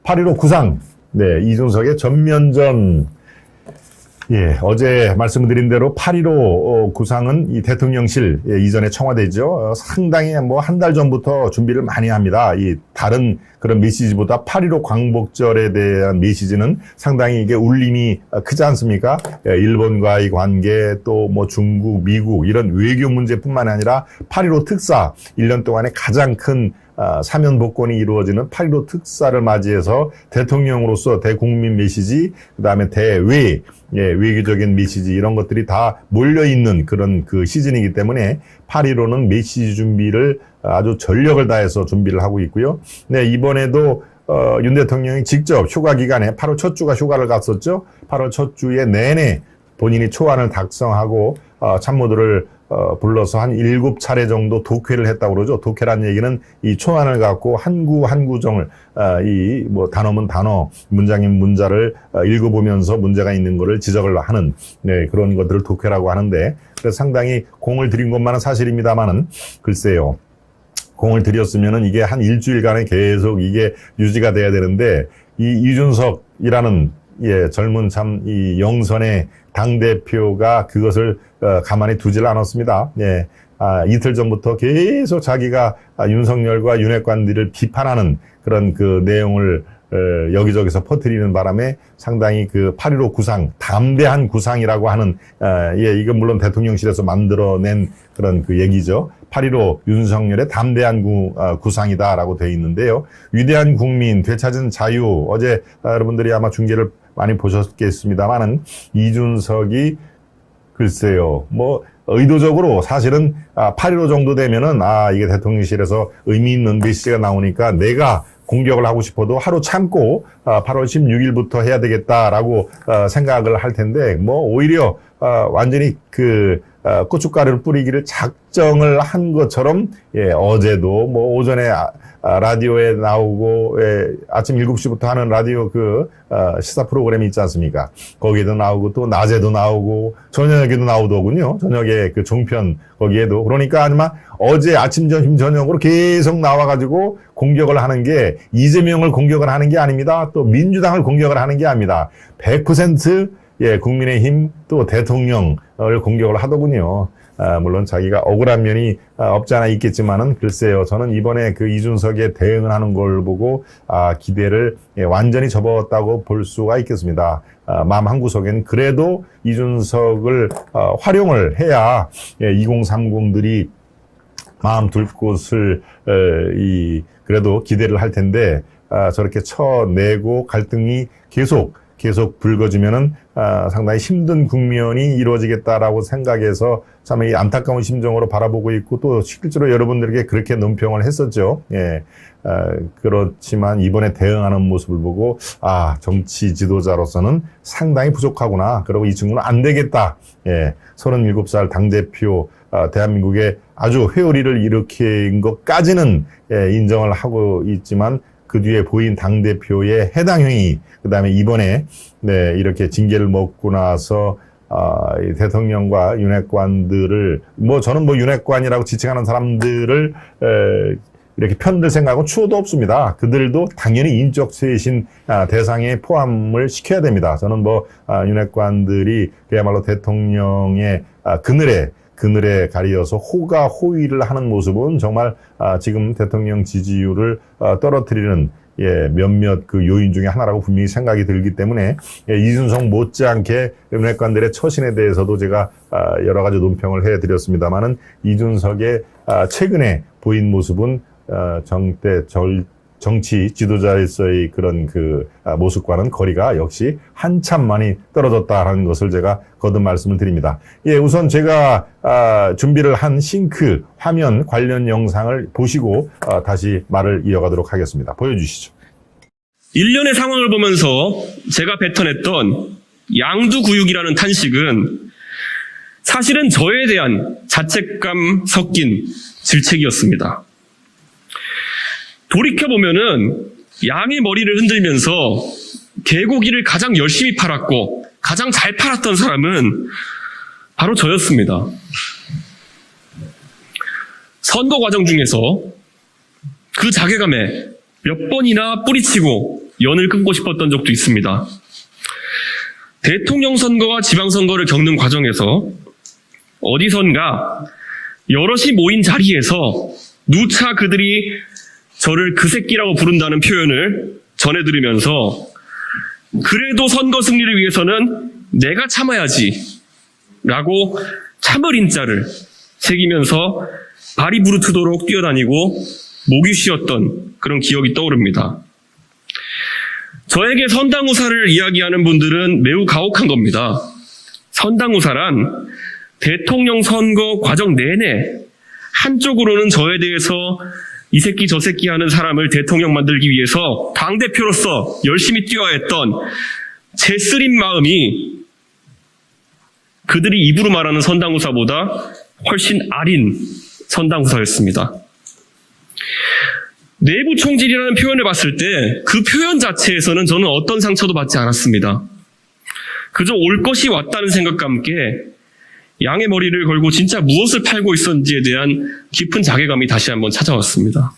8.15 구상, 네, 이준석의 전면전. 예, 어제 말씀드린 대로 8.15 구상은 이 대통령실, 이전에 청와대죠. 상당히 뭐 한 달 전부터 준비를 많이 합니다. 이 다른 그런 메시지보다 8.15 광복절에 대한 메시지는 상당히 이게 울림이 크지 않습니까? 일본과의 관계, 또 뭐 중국, 미국 이런 외교 문제뿐만 아니라 8.15 특사, 1년 동안에 가장 큰 사면 복권이 이루어지는 8.15 특사를 맞이해서 대통령으로서 대국민 메시지, 그다음에 대외, 외교적인 메시지 이런 것들이 다 몰려있는 그런 그 시즌이기 때문에 8.15는 메시지 준비를 아주 전력을 다해서 준비를 하고 있고요. 네, 이번에도 윤 대통령이 직접 휴가 기간에 8월 첫 주가 휴가를 갔었죠. 8월 첫 주에 내내 본인이 초안을 작성하고 참모들을 불러서 한 7차례 정도 독회를 했다고 그러죠. 독회란 얘기는 이 초안을 갖고 한 구정을 이 뭐 단어면 단어, 문장이면 문자를 읽어보면서 문제가 있는 거를 지적을 하는, 네, 그런 것들을 독회라고 하는데, 그래서 상당히 공을 들인 것만은 사실입니다만은 글쎄요. 공을 들였으면은 이게 한 일주일간에 계속 이게 유지가 돼야 되는데, 이 이준석이라는 젊은 참 이 영선의 당대표가 그것을 가만히 두질 않았습니다. 예. 이틀 전부터 계속 자기가 윤석열과 윤핵관들을 비판하는 그런 그 내용을 여기저기서 퍼뜨리는 바람에 상당히 그 8.15 구상, 담대한 구상이라고 하는, 이건 물론 대통령실에서 만들어낸 그런 그 얘기죠. 8.15 윤석열의 담대한 구상이다라고 되어 있는데요. 위대한 국민, 되찾은 자유, 어제 여러분들이 아마 중계를 많이 보셨겠습니다만은 이준석이 글쎄요, 뭐 의도적으로 사실은 8.15 정도 되면은 이게 대통령실에서 의미 있는 메시지가 나오니까 내가 공격을 하고 싶어도 하루 참고 8월 16일부터 해야 되겠다라고 생각을 할 텐데, 뭐 오히려 완전히 그 고춧가루를 뿌리기를 작정을 한 것처럼, 어제도 뭐 오전에 라디오에 나오고, 아침 7시부터 하는 라디오 시사 프로그램이 있지 않습니까? 거기에도 나오고, 또 낮에도 나오고, 저녁에도 나오더군요. 저녁에 그 종편 거기에도. 그러니까 아마 어제 아침, 점심, 저녁으로 계속 나와가지고 공격을 하는 게 이재명을 공격을 하는 게 아닙니다. 또 민주당을 공격을 하는 게 아닙니다. 100% 국민의힘 또 대통령을 공격을 하더군요. 물론 자기가 억울한 면이 없지 않아 있겠지만은 글쎄요. 저는 이번에 그 이준석에 대응을 하는 걸 보고 기대를 완전히 접었다고 볼 수가 있겠습니다. 마음 한구석엔 그래도 이준석을 활용을 해야 2030들이 마음 둘 곳을 그래도 기대를 할 텐데, 저렇게 쳐내고 갈등이 계속 불거지면은 상당히 힘든 국면이 이루어지겠다라고 생각해서 참 이 안타까운 심정으로 바라보고 있고, 또 실제로 여러분들에게 그렇게 논평을 했었죠. 그렇지만 이번에 대응하는 모습을 보고 정치 지도자로서는 상당히 부족하구나. 그리고 이 친구는 안 되겠다. 37살 당대표, 대한민국의 아주 회오리를 일으킨 것까지는 인정을 하고 있지만, 그 뒤에 보인 당대표의 해당 행위, 그 다음에 이번에, 이렇게 징계를 먹고 나서, 이 대통령과 윤핵관들을, 저는 윤핵관이라고 지칭하는 사람들을, 이렇게 편들 생각은 추호도 없습니다. 그들도 당연히 인적 쇄신 대상에 포함을 시켜야 됩니다. 저는 윤핵관들이 그야말로 대통령의 그늘에 가리어서 호가호위를 하는 모습은 정말 지금 대통령 지지율을 떨어뜨리는 몇몇 그 요인 중에 하나라고 분명히 생각이 들기 때문에, 이준석 못지않게 윤핵관들의 처신에 대해서도 제가 여러 가지 논평을 해드렸습니다만은, 이준석의 최근에 보인 모습은 정치 지도자에서의 그런 모습과는 거리가 역시 한참 많이 떨어졌다라는 것을 제가 거듭 말씀을 드립니다. 우선 제가 준비를 한 싱크 화면 관련 영상을 보시고 다시 말을 이어가도록 하겠습니다. 보여주시죠. 일련의 상황을 보면서 제가 뱉어냈던 양두구육이라는 탄식은 사실은 저에 대한 자책감 섞인 질책이었습니다. 돌이켜보면은 양의 머리를 흔들면서 개고기를 가장 열심히 팔았고 가장 잘 팔았던 사람은 바로 저였습니다. 선거 과정 중에서 그 자괴감에 몇 번이나 뿌리치고 연을 끊고 싶었던 적도 있습니다. 대통령 선거와 지방선거를 겪는 과정에서 어디선가 여럿이 모인 자리에서 누차 그들이 저를 그 새끼라고 부른다는 표현을 전해들으면서 그래도 선거 승리를 위해서는 내가 참아야지 라고 참을 인자를 새기면서 발이 부르트도록 뛰어다니고 목이 쉬었던 그런 기억이 떠오릅니다. 저에게 선당후사를 이야기하는 분들은 매우 가혹한 겁니다. 선당후사란 대통령 선거 과정 내내 한쪽으로는 저에 대해서 이 새끼 저 새끼 하는 사람을 대통령 만들기 위해서 당대표로서 열심히 뛰어야 했던 제 쓰린 마음이 그들이 입으로 말하는 선당후사보다 훨씬 아린 선당후사였습니다. 내부 총질이라는 표현을 봤을 때 그 표현 자체에서는 저는 어떤 상처도 받지 않았습니다. 그저 올 것이 왔다는 생각과 함께 양의 머리를 걸고 진짜 무엇을 팔고 있었는지에 대한 깊은 자괴감이 다시 한번 찾아왔습니다.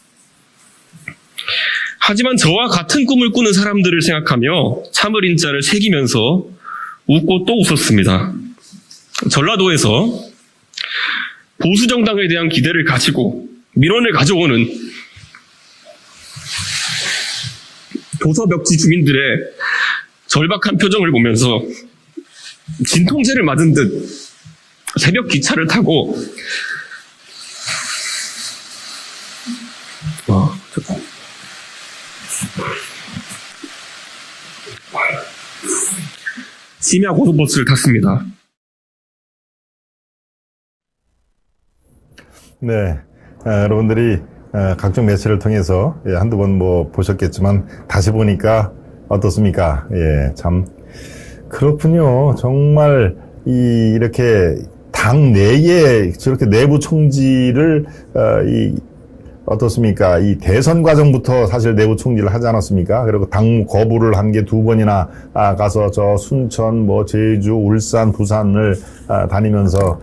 하지만 저와 같은 꿈을 꾸는 사람들을 생각하며 참을 인자를 새기면서 웃고 또 웃었습니다. 전라도에서 보수정당에 대한 기대를 가지고 민원을 가져오는 도서벽지 주민들의 절박한 표정을 보면서 진통제를 맞은 듯 새벽 기차를 타고 심야 고속버스를 탔습니다. 네, 여러분들이 각종 매체를 통해서 한두 번 뭐 보셨겠지만 다시 보니까 어떻습니까? 예, 참 그렇군요. 정말 이렇게 당 내에 저렇게 내부 총질을 어떻습니까? 이 대선 과정부터 사실 내부 총질을 하지 않았습니까? 그리고 당무 거부를 한 게 2번이나 가서 저 순천, 뭐 제주, 울산, 부산을 다니면서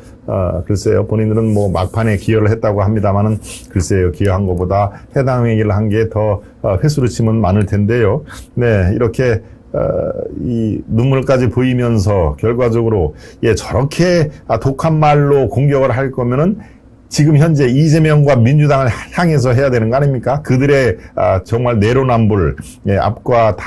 글쎄요, 본인들은 뭐 막판에 기여를 했다고 합니다만은 글쎄요, 기여한 것보다 해당 얘기를 한 게 더 횟수로 치면 많을 텐데요. 네, 이렇게 이 눈물까지 보이면서 결과적으로 저렇게 독한 말로 공격을 할 거면은 지금 현재 이재명과 민주당을 향해서 해야 되는 거 아닙니까? 그들의 정말 내로남불, 앞과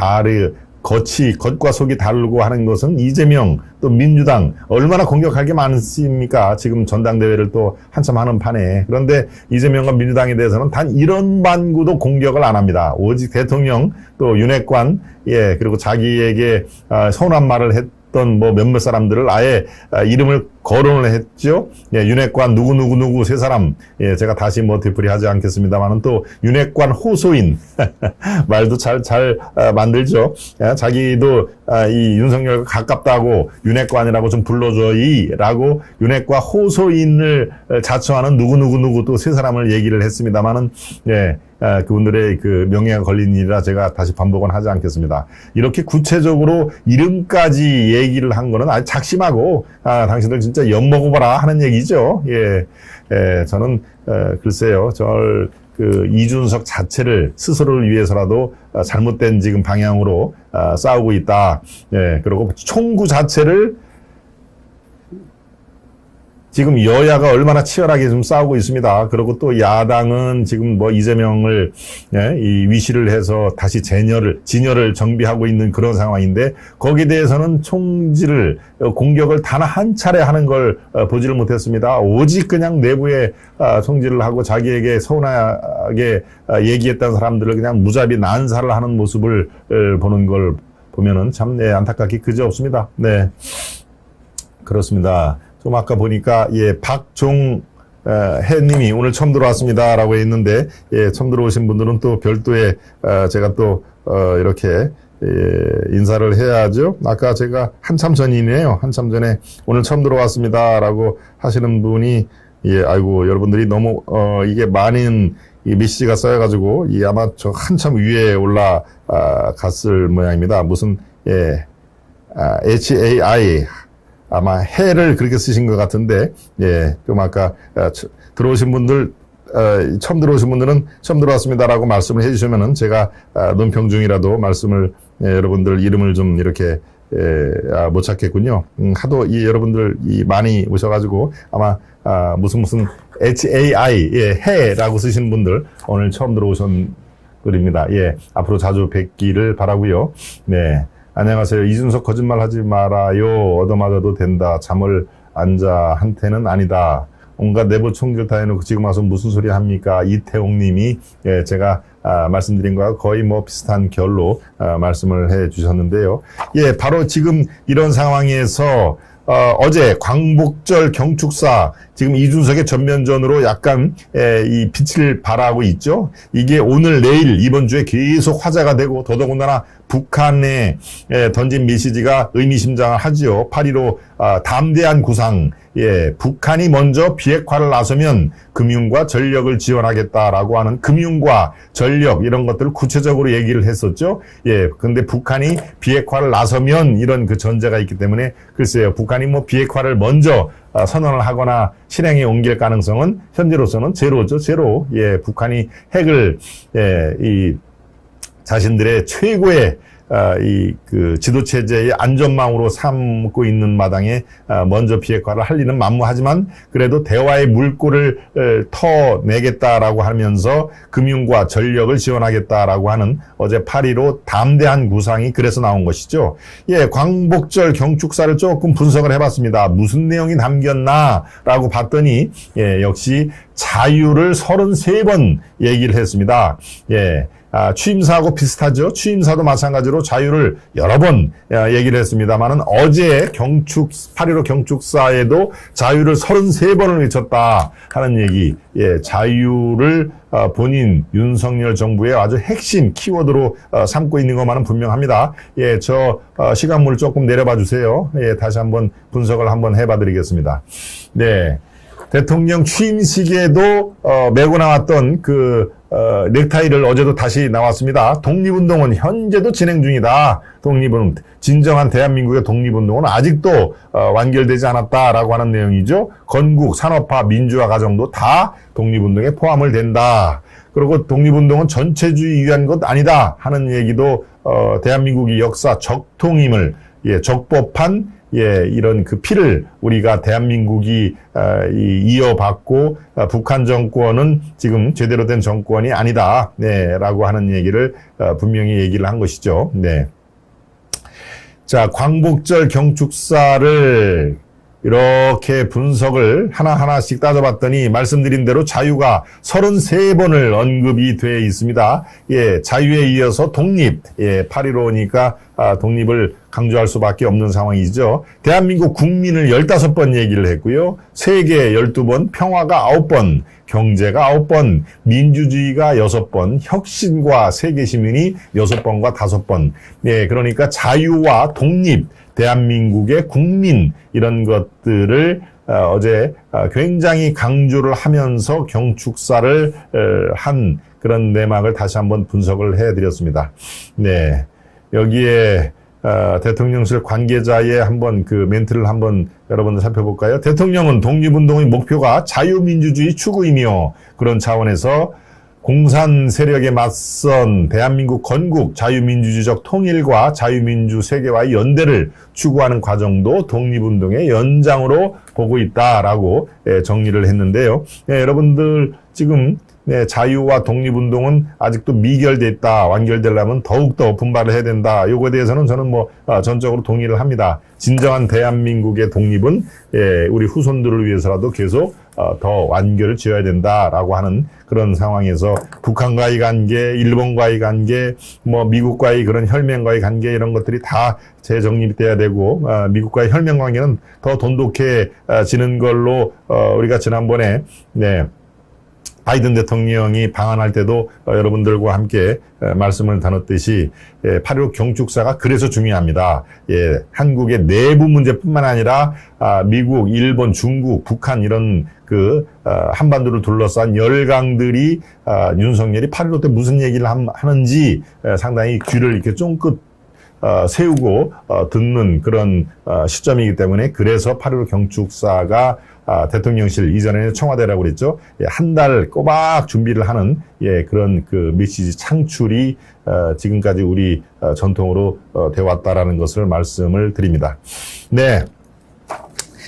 겉과 속이 다르고 하는 것은 이재명 또 민주당 얼마나 공격할 게 많습니까? 지금 전당대회를 또 한참 하는 판에. 그런데 이재명과 민주당에 대해서는 단 이런 반구도 공격을 안 합니다. 오직 대통령 또 윤핵관 그리고 자기에게 서운한 말을 했던 뭐 몇몇 사람들을 아예 이름을 거론을 했죠. 윤핵관 누구 세 사람. 제가 다시 뭐 되풀이하지 않겠습니다만은 또 윤핵관 호소인 말도 잘 만들죠. 자기도 이 윤석열과 가깝다고 윤핵관이라고 좀 불러줘이라고 윤핵관 호소인을 자처하는 누구 또 세 사람을 얘기를 했습니다만은 그분들의 그 명예가 걸린 일이라 제가 다시 반복은 하지 않겠습니다. 이렇게 구체적으로 이름까지 얘기를 한 거는 아주 작심하고 당신들 진짜 엿먹어봐라 하는 얘기죠. 저는 글쎄요, 그 이준석 자체를 스스로를 위해서라도 잘못된 지금 방향으로 싸우고 있다. 그리고 총구 자체를 지금 여야가 얼마나 치열하게 좀 싸우고 있습니다. 그리고 또 야당은 지금 뭐 이재명을 이 위시를 해서 다시 진열을 정비하고 있는 그런 상황인데 거기에 대해서는 총질을 공격을 단 한 차례 하는 걸 보지를 못했습니다. 오직 그냥 내부에 총질을 하고 자기에게 서운하게 얘기했던 사람들을 그냥 무자비 난사를 하는 모습을 보는 걸 보면은 참 안타깝게 그지없습니다. 네, 그렇습니다. 좀 아까 보니까 박종혜님이 오늘 처음 들어왔습니다라고 했는데 처음 들어오신 분들은 또 별도의 제가 또 이렇게 인사를 해야죠. 아까 제가 한참 전이네요. 한참 전에 오늘 처음 들어왔습니다라고 하시는 분이 아이고 여러분들이 너무 이게 많은 이 메시지가 쌓여가지고 아마 저 한참 위에 올라갔을 모양입니다. 무슨 HAI 아마 해를 그렇게 쓰신 것 같은데, 좀 아까 들어오신 분들 처음 들어오신 분들은 처음 들어왔습니다라고 말씀을 해주시면은 제가 논평 중이라도 말씀을 여러분들 이름을 좀 이렇게 못 찾겠군요. 하도 여러분들 많이 오셔가지고 아마 무슨 HAI 해라고 쓰시는 분들 오늘 처음 들어오신 분입니다. 앞으로 자주 뵙기를 바라고요. 네, 안녕하세요. 이준석 거짓말하지 말아요. 얻어맞아도 된다. 잠을 앉아 한테는 아니다. 온갖 내부 총질 다 해놓고 지금 와서 무슨 소리 합니까? 이태홍 님이 제가 말씀드린 거와 거의 뭐 비슷한 결로 말씀을 해 주셨는데요. 바로 지금 이런 상황에서 어제 광복절 경축사 지금 이준석의 전면전으로 약간 이 빛을 발하고 있죠. 이게 오늘 내일 이번 주에 계속 화제가 되고 더더군다나 북한에 던진 메시지가 의미심장을 하지요. 8.15 담대한 구상. 북한이 먼저 비핵화를 나서면 금융과 전력을 지원하겠다라고 하는 금융과 전력 이런 것들을 구체적으로 얘기를 했었죠. 근데 북한이 비핵화를 나서면 이런 그 전제가 있기 때문에 글쎄요. 북한이 뭐 비핵화를 먼저 선언을 하거나 실행에 옮길 가능성은 현재로서는 제로죠. 제로. 북한이 핵을 이 자신들의 최고의 그 지도체제의 안전망으로 삼고 있는 마당에 먼저 비핵화를 할 일은 만무하지만 그래도 대화의 물꼬를 터내겠다라고 하면서 금융과 전력을 지원하겠다라고 하는 어제 8.15 담대한 구상이 그래서 나온 것이죠. 광복절 경축사를 조금 분석을 해봤습니다. 무슨 내용이 담겼나라고 봤더니 역시 자유를 33번 얘기를 했습니다. 취임사하고 비슷하죠. 취임사도 마찬가지로 자유를 여러 번 얘기를 했습니다만은 어제 8.15 경축사에도 자유를 33번을 외쳤다 하는 얘기. 자유를 본인 윤석열 정부의 아주 핵심 키워드로 삼고 있는 것만은 분명합니다. 저 시간물을 조금 내려봐 주세요. 다시 한번 분석을 한번 해봐 드리겠습니다. 네. 대통령 취임식에도 메고 나왔던 그 넥타이를 어제도 다시 나왔습니다. 독립운동은 현재도 진행 중이다. 독립은 진정한 대한민국의 독립운동은 아직도 완결되지 않았다라고 하는 내용이죠. 건국, 산업화, 민주화 과정도 다 독립운동에 포함을 된다. 그리고 독립운동은 전체주의 위한 것 아니다 하는 얘기도 대한민국의 역사 적통임을 적법한 이런 그 피를 우리가 대한민국이 이어받고 북한 정권은 지금 제대로 된 정권이 아니다. 라고 하는 얘기를 분명히 얘기를 한 것이죠. 자, 광복절 경축사를 이렇게 분석을 하나하나씩 따져봤더니 말씀드린 대로 자유가 33번을 언급이 되어 있습니다. 자유에 이어서 독립, 8.15니까 독립을 강조할 수밖에 없는 상황이죠. 대한민국 국민을 15번 얘기를 했고요. 세계 12번, 평화가 9번, 경제가 9번, 민주주의가 6번, 혁신과 세계 시민이 6번과 5번. 그러니까 자유와 독립, 대한민국의 국민 이런 것들을 어제 굉장히 강조를 하면서 경축사를 한 그런 내막을 다시 한번 분석을 해드렸습니다. 여기에 대통령실 관계자의 한번 그 멘트를 한번 여러분들 살펴볼까요? 대통령은 독립운동의 목표가 자유민주주의 추구이며 그런 차원에서 공산 세력에 맞선 대한민국 건국, 자유민주주의적 통일과 자유민주 세계와의 연대를 추구하는 과정도 독립운동의 연장으로 보고 있다라고 정리를 했는데요. 여러분들 지금 자유와 독립운동은 아직도 미결돼 있다. 완결되려면 더욱더 분발을 해야 된다. 요거에 대해서는 저는 전적으로 동의를 합니다. 진정한 대한민국의 독립은 우리 후손들을 위해서라도 계속 더 완결을 지어야 된다라고 하는 그런 상황에서 북한과의 관계, 일본과의 관계, 미국과의 그런 혈맹과의 관계 이런 것들이 다 재정립돼야 되고 미국과의 혈맹 관계는 더 돈독해지는 걸로 우리가 지난번에 바이든 대통령이 방한할 때도 여러분들과 함께 말씀을 나눴듯이 8.15 경축사가 그래서 중요합니다. 한국의 내부 문제뿐만 아니라 미국, 일본, 중국, 북한 이런 그 한반도를 둘러싼 열강들이 윤석열이 8.15 때 무슨 얘기를 하는지 상당히 귀를 이렇게 쫑긋 세우고 듣는 그런 시점이기 때문에 그래서 8.15 경축사가 대통령실 이전에는 청와대라고 그랬죠. 예, 한 달 꼬박 준비를 하는 그런 그 메시지 창출이 지금까지 우리 전통으로 되어 왔다라는 것을 말씀을 드립니다. 네.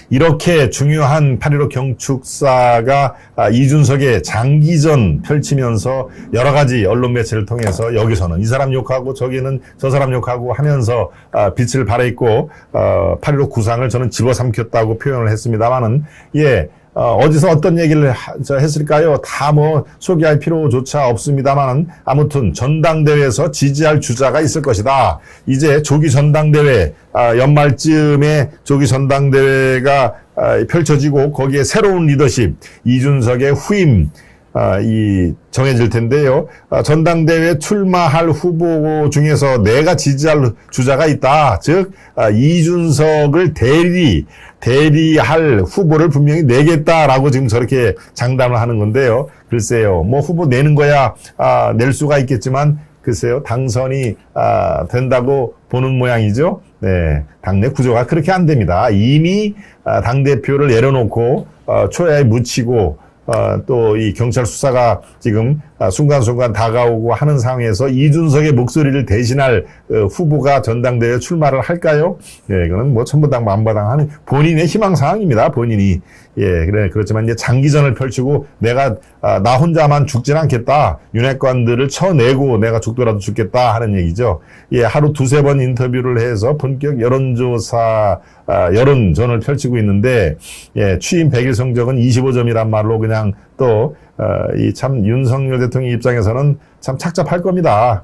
이렇게 중요한 8.15 경축사가 이준석의 장기전 펼치면서 여러 가지 언론 매체를 통해서 여기서는 이 사람 욕하고 저기는 저 사람 욕하고 하면서 빛을 발했고 8.15 구상을 저는 집어삼켰다고 표현을 했습니다만은 어디서 어떤 얘기를 했을까요? 다 뭐 소개할 필요조차 없습니다만은 아무튼 전당대회에서 지지할 주자가 있을 것이다. 이제 조기 전당대회, 연말쯤에 조기 전당대회가 펼쳐지고 거기에 새로운 리더십, 이준석의 후임, 정해질 텐데요. 전당대회 출마할 후보 중에서 내가 지지할 주자가 있다. 즉, 이준석을 대리할 후보를 분명히 내겠다라고 지금 저렇게 장담을 하는 건데요. 글쎄요, 뭐 후보 내는 거야, 낼 수가 있겠지만, 글쎄요, 당선이, 된다고 보는 모양이죠. 네. 당내 구조가 그렇게 안 됩니다. 이미, 당대표를 내려놓고, 초야에 묻히고, 또 이 경찰 수사가 지금 순간순간 다가오고 하는 상황에서 이준석의 목소리를 대신할 후보가 전당대회에 출마를 할까요? 예, 이거는 뭐 천부당 만부당 하는 본인의 희망사항입니다. 본인이. 그렇지만 이제 장기전을 펼치고 내가 나 혼자만 죽진 않겠다. 윤핵관들을 쳐내고 내가 죽더라도 죽겠다 하는 얘기죠. 하루 두세 번 인터뷰를 해서 본격 여론조사 여론전을 펼치고 있는데 취임 100일 성적은 25점이란 말로 그냥 또 참 윤석열 대통령 입장에서는 참 착잡할 겁니다.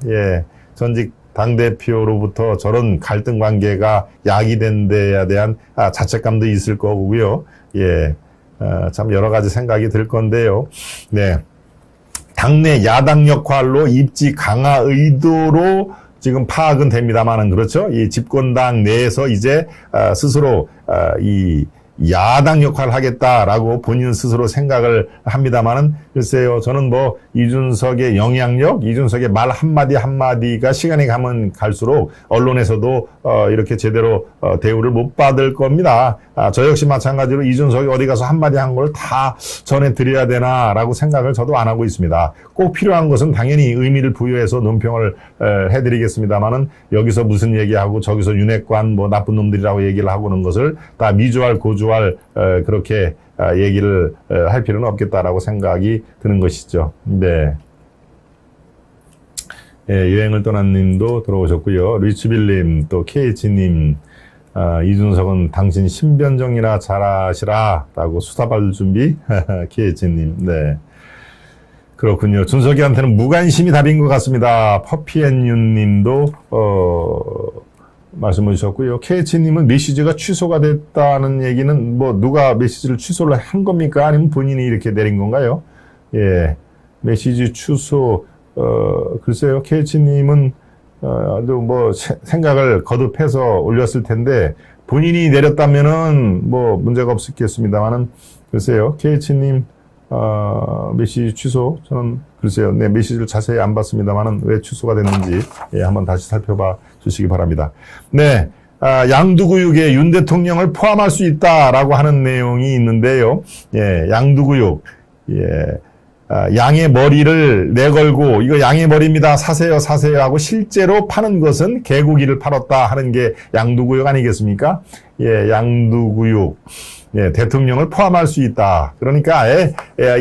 전직 당대표로부터 저런 갈등 관계가 야기된 데에 대한 자책감도 있을 거고요. 참 여러 가지 생각이 들 건데요. 네. 당내 야당 역할로 입지 강화 의도로 지금 파악은 됩니다만은 그렇죠. 이 집권당 내에서 이제 스스로 이 야당 역할을 하겠다라고 본인 스스로 생각을 합니다만은 글쎄요. 저는 뭐 이준석의 영향력, 이준석의 말 한마디 한마디가 시간이 가면 갈수록 언론에서도 이렇게 제대로 대우를 못 받을 겁니다. 저 역시 마찬가지로 이준석이 어디 가서 한마디 한 걸 다 전해드려야 되나라고 생각을 저도 안 하고 있습니다. 꼭 필요한 것은 당연히 의미를 부여해서 논평을 해드리겠습니다만은 여기서 무슨 얘기하고 저기서 윤핵관 뭐 나쁜 놈들이라고 얘기를 하고는 것을 다 미주알 고주알 그렇게 얘기를 할 필요는 없겠다라고 생각이 드는 것이죠. 네. 여행을 떠난 님도 들어오셨고요. 리치빌님, 또 KH님, 이준석은 당신 신변정이나 잘하시라 라고 수사받을 준비. KH님, 네. 그렇군요. 준석이한테는 무관심이 답인 것 같습니다. 퍼피앤윤 님도, 말씀을 주셨고요. KH님은 메시지가 취소가 됐다는 얘기는 뭐 누가 메시지를 취소를 한 겁니까? 아니면 본인이 이렇게 내린 건가요? 메시지 취소, 글쎄요. KH님은, 뭐 생각을 거듭해서 올렸을 텐데 본인이 내렸다면은 뭐 문제가 없었겠습니다만은 글쎄요. KH님, 메시지 취소, 저는 글쎄요. 네, 메시지를 자세히 안 봤습니다만은 왜 취소가 됐는지 한번 다시 살펴봐 주시기 바랍니다. 네, 양두구육에 윤 대통령을 포함할 수 있다라고 하는 내용이 있는데요. 양두구육, 양의 머리를 내걸고 이거 양의 머리입니다. 사세요 하고 실제로 파는 것은 개고기를 팔았다 하는 게 양두구육 아니겠습니까? 양두구육. 대통령을 포함할 수 있다. 그러니까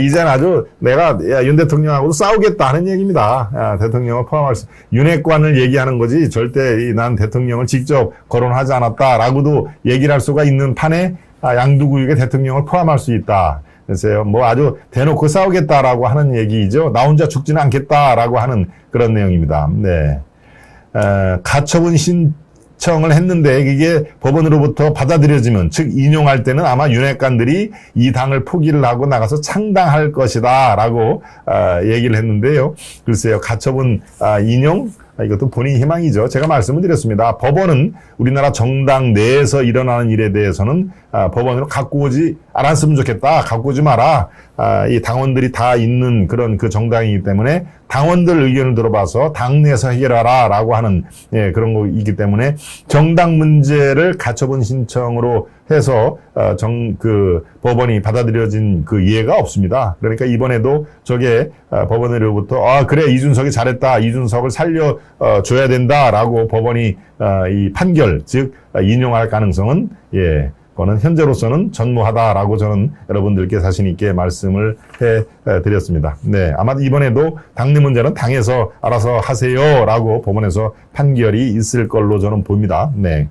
이제는 아주 내가 윤 대통령하고도 싸우겠다 하는 얘기입니다. 대통령을 포함할 수, 윤핵관을 얘기하는 거지 절대 난 대통령을 직접 거론하지 않았다라고도 얘기를 할 수가 있는 판에 양두구육에 대통령을 포함할 수 있다. 글쎄요, 뭐 아주 대놓고 싸우겠다라고 하는 얘기죠. 나 혼자 죽지는 않겠다라고 하는 그런 내용입니다. 네. 가처분 신청을 했는데 이게 법원으로부터 받아들여지면, 즉 인용할 때는 아마 윤핵관들이 이 당을 포기를 하고 나가서 창당할 것이다라고 얘기를 했는데요. 글쎄요, 가처분 인용? 이것도 본인 희망이죠. 제가 말씀을 드렸습니다. 법원은 우리나라 정당 내에서 일어나는 일에 대해서는 법원으로 갖고 오지 안 했으면 좋겠다. 갖고 오지 마라. 이 당원들이 다 있는 그런 그 정당이기 때문에 당원들 의견을 들어봐서 당내에서 해결하라 라고 하는 그런 거이기 때문에 정당 문제를 가처분 신청으로 해서 법원이 받아들여진 그 예가 없습니다. 그러니까 이번에도 저게 법원으로부터 그래 이준석이 잘했다. 이준석을 살려줘야 된다라고 법원이 이 판결 즉 인용할 가능성은 그거는 현재로서는 전무하다라고 저는 여러분들께 자신 있게 말씀을 해드렸습니다. 네, 아마 이번에도 당내 문제는 당에서 알아서 하세요라고 법원에서 판결이 있을 걸로 저는 봅니다. 네.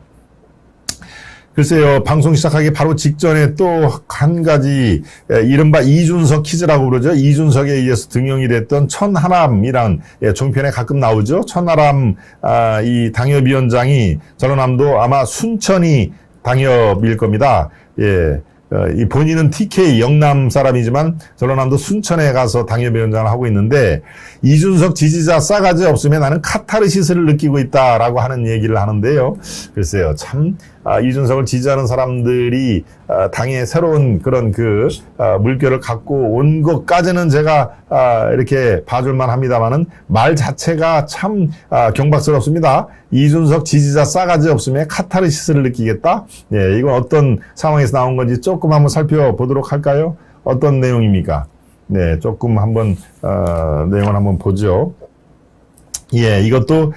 글쎄요, 방송 시작하기 바로 직전에 또 한 가지, 이른바 이준석 퀴즈라고 그러죠. 이준석에 의해서 등용이 됐던 천하람이란, 종편에 가끔 나오죠. 천하람, 이 당협위원장이 전라남도 아마 순천이 당협일 겁니다. 이 본인은 TK 영남 사람이지만 전라남도 순천에 가서 당협위원장을 하고 있는데 이준석 지지자 싸가지 없으면 나는 카타르시스를 느끼고 있다라고 하는 얘기를 하는데요. 글쎄요, 참 이준석을 지지하는 사람들이 당의 새로운 그런 물결을 갖고 온 것까지는 제가 이렇게 봐줄만 합니다만은 말 자체가 참 경박스럽습니다. 이준석 지지자 싸가지 없으면 카타르시스를 느끼겠다? 이건 어떤 상황에서 나온 건지 조금 한번 살펴보도록 할까요? 어떤 내용입니까? 네, 조금 한번 내용을 한번 보죠. 이것도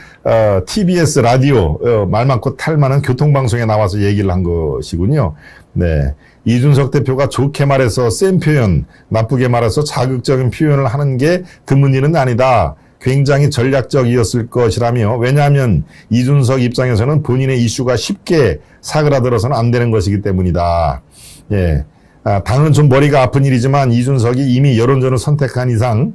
TBS 라디오 말 많고 탈 많은 교통방송에 나와서 얘기를 한 것이군요. 네, 이준석 대표가 좋게 말해서 센 표현, 나쁘게 말해서 자극적인 표현을 하는 게 드문 일은 아니다. 굉장히 전략적이었을 것이라며, 왜냐하면 이준석 입장에서는 본인의 이슈가 쉽게 사그라들어서는 안 되는 것이기 때문이다. 당은 좀 머리가 아픈 일이지만 이준석이 이미 여론전을 선택한 이상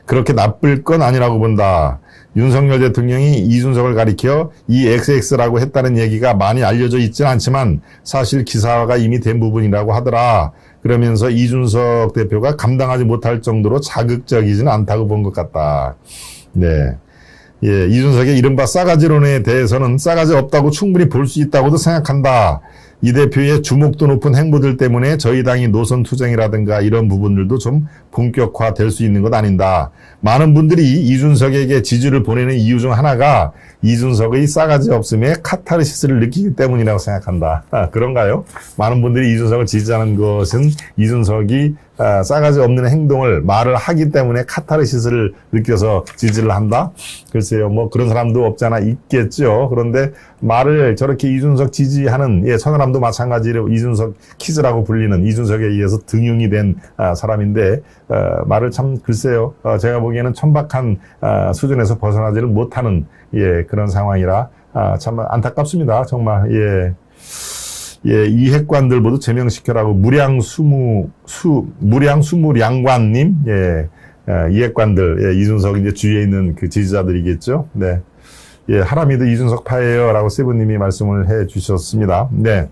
그렇게 나쁠 건 아니라고 본다. 윤석열 대통령이 이준석을 가리켜 이 XX라고 했다는 얘기가 많이 알려져 있지는 않지만 사실 기사화가 이미 된 부분이라고 하더라. 그러면서 이준석 대표가 감당하지 못할 정도로 자극적이지는 않다고 본 것 같다. 네. 이준석의 이른바 싸가지론에 대해서는 싸가지 없다고 충분히 볼 수 있다고도 생각한다. 이 대표의 주목도 높은 행보들 때문에 저희 당이 노선 투쟁이라든가 이런 부분들도 좀 본격화될 수 있는 것 아닌가. 많은 분들이 이준석에게 지지를 보내는 이유 중 하나가 이준석의 싸가지 없음에 카타르시스를 느끼기 때문이라고 생각한다. 그런가요? 많은 분들이 이준석을 지지하는 것은 이준석이 싸가지 없는 행동을 말을 하기 때문에 카타르시스를 느껴서 지지를 한다? 글쎄요, 뭐 그런 사람도 없지 않아 있겠죠. 그런데 말을 저렇게 이준석 지지하는, 천하람도 마찬가지로 이준석 키즈라고 불리는 이준석에 의해서 등용이 된 사람인데 말을 참 글쎄요, 제가 보기에는 천박한 수준에서 벗어나지를 못하는 그런 상황이라 참 안타깝습니다. 정말. 이핵관들 모두 제명시켜라고 무량수무량관님, 이핵관들, 이준석 이제 주위에 있는 그 지지자들이겠죠. 네. 하람이도 이준석 파예요라고 세븐님이 말씀을 해 주셨습니다. 네.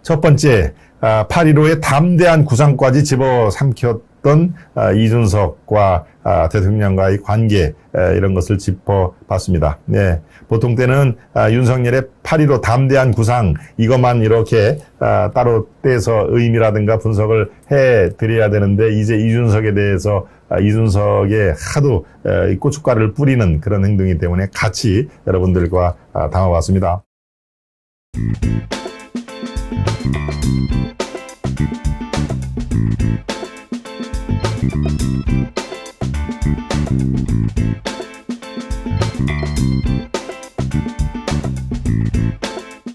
첫 번째, 8.15의 담대한 구상까지 집어삼켰던 이준석과 대통령과의 관계, 이런 것을 짚어봤습니다. 네. 보통 때는 윤석열의 8.15 담대한 구상, 이것만 이렇게 따로 떼서 의미라든가 분석을 해드려야 되는데, 이제 이준석에 대해서 이준석의 하도 고춧가루를 뿌리는 그런 행동이기 때문에 같이 여러분들과 담아봤습니다.